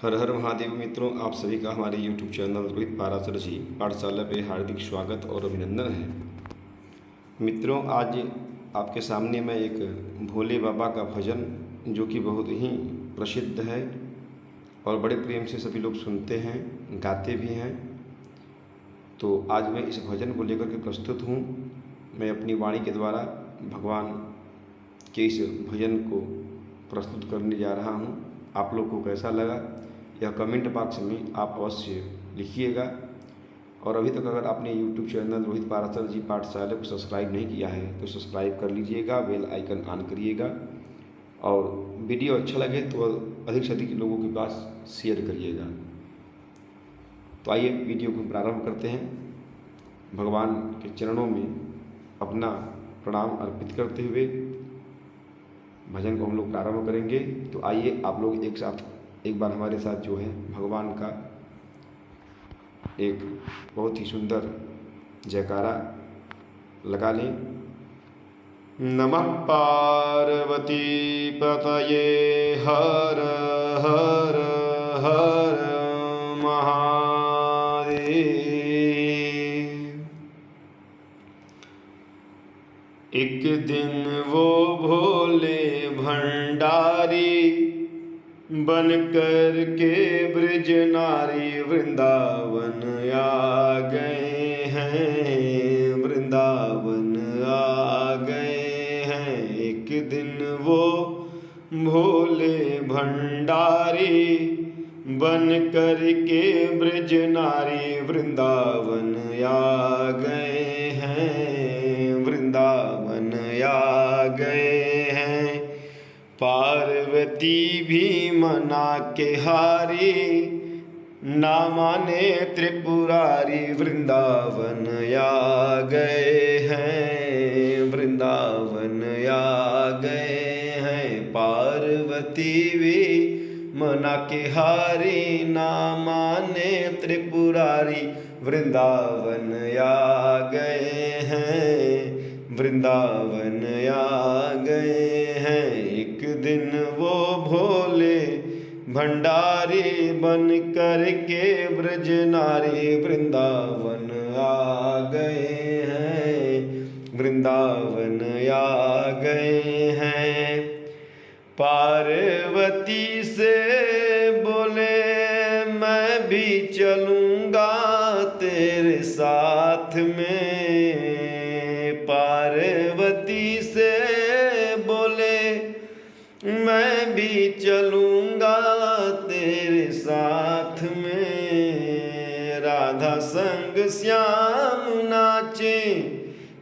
हर हर महादेव मित्रों, आप सभी का हमारे YouTube चैनल रोहित पाराशर जी पाठशाला पे हार्दिक स्वागत और अभिनंदन है। मित्रों, आज आपके सामने मैं एक भोले बाबा का भजन जो कि बहुत ही प्रसिद्ध है और बड़े प्रेम से सभी लोग सुनते हैं, गाते भी हैं। तो आज मैं इस भजन को लेकर के प्रस्तुत हूँ। मैं अपनी वाणी के द्वारा भगवान के इस भजन को प्रस्तुत करने जा रहा हूँ। आप लोग को कैसा लगा यह कमेंट बॉक्स में आप अवश्य लिखिएगा। और अभी तक अगर आपने YouTube चैनल रोहित पाराशर जी पाठशाला को सब्सक्राइब नहीं किया है तो सब्सक्राइब कर लीजिएगा, बेल आइकन ऑन करिएगा और वीडियो अच्छा लगे तो अधिक से अधिक लोगों के पास शेयर करिएगा। तो आइए वीडियो को प्रारंभ करते हैं। भगवान के चरणों में अपना प्रणाम अर्पित करते हुए भजन को हम लोग प्रारंभ करेंगे। तो आइए आप लोग एक बार हमारे साथ जो है भगवान का एक बहुत ही सुंदर जयकारा लगा लें। नमः पार्वती पतये हर हर हर महादेव। एक दिन वो भोले भंडारी बन कर के ब्रज नारी वृंदावन आ गए हैं, वृंदावन आ गए हैं। एक दिन वो भोले भंडारी बन कर के ब्रज नारी वृंदावन आ गए हैं, वृंदावन आ गए हैं। पार्वती भी मना के हारी, ना माने त्रिपुरारी वृंदावन आ गए हैं, वृंदावन आ गए हैं। पार्वती भी मना के हारी, ना माने त्रिपुरारी वृंदावन आ गए हैं, वृंदावन आ गए हैं। एक दिन वो भोले भंडारी बन कर के ब्रज नारी वृंदावन आ गए हैं, वृंदावन आ गए हैं। पार्वती से बोले मैं भी चलूँगा तेरे साथ में। पार्वती से बोले मैं भी चलूँगा तेरे साथ में। राधा संग श्याम नाचे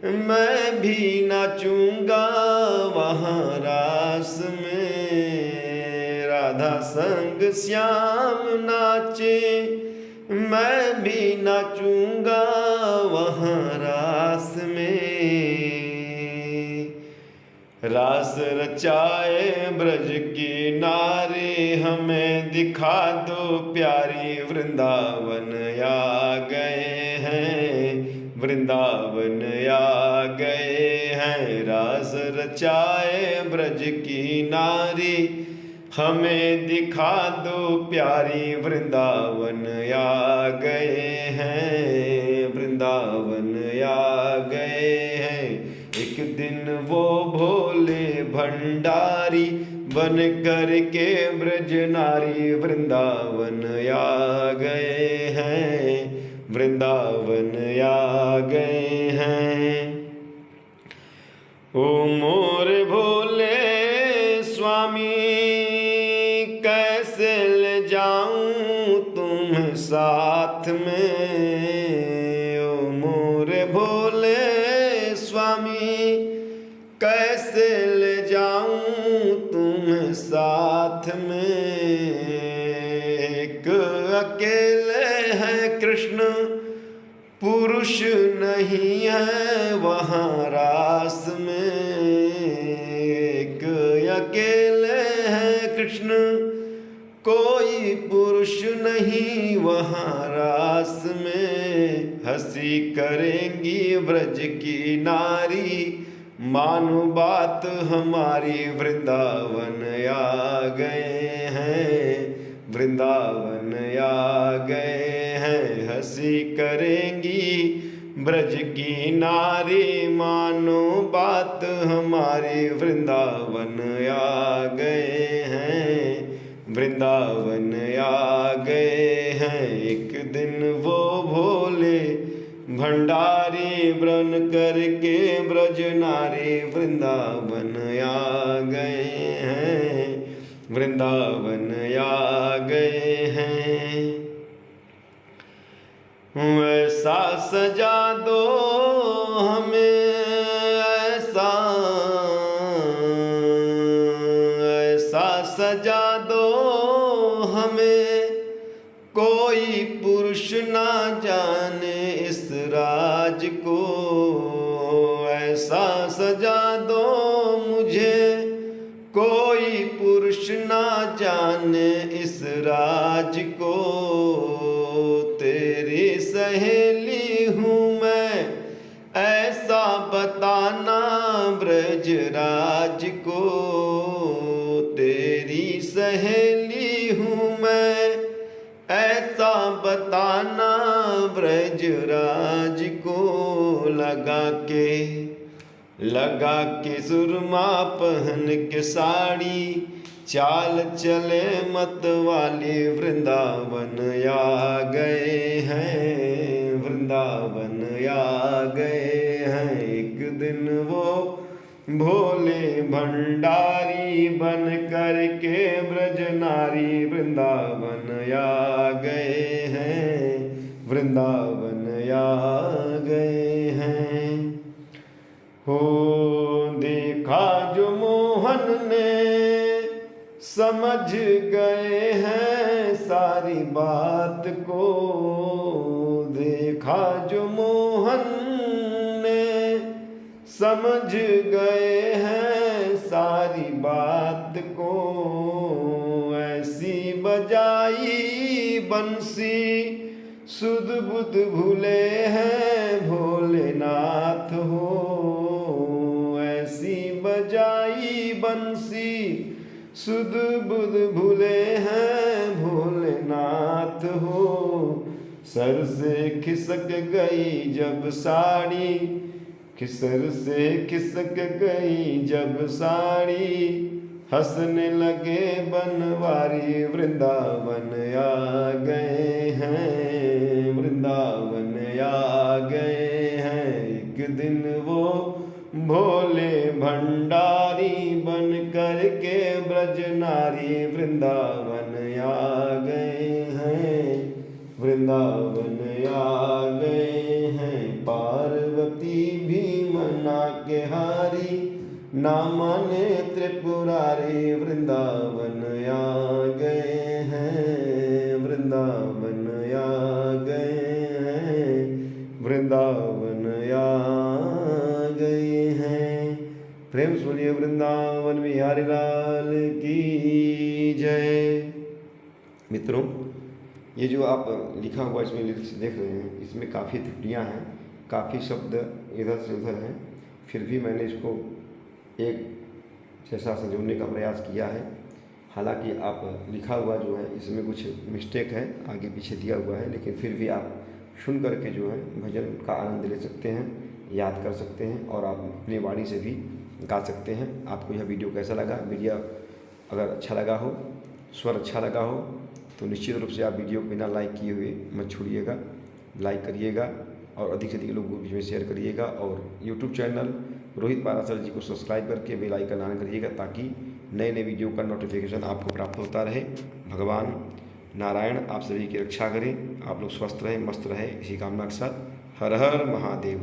मैं भी नाचूँगा वहाँ रास में। राधा संग श्याम नाचे मैं भी नाचूँगा वहाँ रास में। रास रचाए ब्रज की नारी हमें दिखा दो प्यारी वृंदावन आ गए हैं, वृंदावन आ गए हैं। रास रचाए ब्रज की नारी हमें दिखा दो प्यारी वृंदावन आ गए हैं, वृंदावन आ गए हैं। एक दिन वो भोले भंडारी बन कर के ब्रज नारी वृंदावन आ गए हैं, वृंदावन आ गए हैं। ओ मोरे भोले स्वामी कैसे ले जाऊं तुम साथ में। ओ मोरे भोले स्वामी कैसे ले जाऊं तुम साथ में। एक अकेले हैं कृष्ण पुरुष नहीं है वहाँ रास में। एक अकेले हैं कृष्ण कोई पुरुष नहीं वहाँ रास में। हंसी करेंगी ब्रज की नारी मानो बात हमारी वृंदावन आ गए हैं, वृंदावन आ गए हैं, हंसी करेंगी ब्रज की नारी, मानो बात हमारी। वृंदावन आ गए हैं, वृंदावन आ गए हैं, एक दिन वो भोले भंडारी, बन करके ब्रज नारी। वृंदावन आ गए हैं, वृंदावन आ गए हैं। ऐसा सजा दो हमें, ऐसा सजा दो हमें, कोई पुरुष ना जाने इस राज को। ऐसा सजा दो मुझे, कोई पुरुष ना जाने इस राज को। तेरी सहेली हूँ मैं, ऐसा बताना ब्रजराज को। तेरी सहेली हूँ मैं, ऐसा बताना ब्रजराज को। लगा के सुरमा पहन के साड़ी, चाल चले मत वाली। वृंदावन आ गए हैं, वृंदावन आ गए हैं, एक दिन वो भोले भंडारी, बन करके ब्रज नारी। वृंदावन आ गए हैं, वृंदावन आ गए हैं। हो देखा जो मोहन ने, समझ गए हैं सारी बात को। देखा जो मोहन ने, समझ गए हैं सारी बात को। ऐसी बजाई बंसी, सुध बुध भूले हैं भोलेनाथ हो। ऐसी बजाई बंसी, सुध बुध भूले हैं भोलेनाथ हो। सर से खिसक गई जब साड़ी, सर से खिसक गई जब साड़ी, हंसने लगे बनवारी। वृंदावन आ गए हैं, वृंदावन आ गए हैं, एक दिन वो भोले भंडारी, बन करके ब्रज नारी। वृंदावन आ गए हैं, वृंदावन आ गए हैं, पार्वती भी मना के हारी, ना माने त्रिपुरारी। वृंदावन आ गए हैं, वृंदावन आ गए हैं, वृंदावन आ गए हैं। प्रेम सुनिए वृंदावन बिहारी लाल की जय। मित्रों, ये जो आप लिखा हुआ इसमें लिरिक्स देख रहे हैं, इसमें काफ़ी त्रुटियाँ हैं, काफ़ी शब्द इधर से उधर हैं, फिर भी मैंने इसको एक जैसा संजोने का प्रयास किया है। हालांकि आप लिखा हुआ जो है इसमें कुछ मिस्टेक है, आगे पीछे दिया हुआ है, लेकिन फिर भी आप सुन करके जो है भजन का आनंद ले सकते हैं, याद कर सकते हैं और आप अपनी वाणी से भी गा सकते हैं। आपको यह वीडियो कैसा लगा? वीडियो अगर अच्छा लगा हो, स्वर अच्छा लगा हो, तो निश्चित रूप से आप वीडियो को बिना लाइक किए हुए मत छोड़िएगा, लाइक करिएगा और अधिक से अधिक लोगों के बीच में शेयर करिएगा। और यूट्यूब चैनल रोहित पाराशर जी को सब्सक्राइब करके बेल आइकन ऑन करिएगा, ताकि नए नए वीडियो का नोटिफिकेशन आपको प्राप्त होता रहे। भगवान नारायण आप सभी की रक्षा करें, आप लोग स्वस्थ रहें, मस्त रहें, इसी कामना के साथ हर हर महादेव।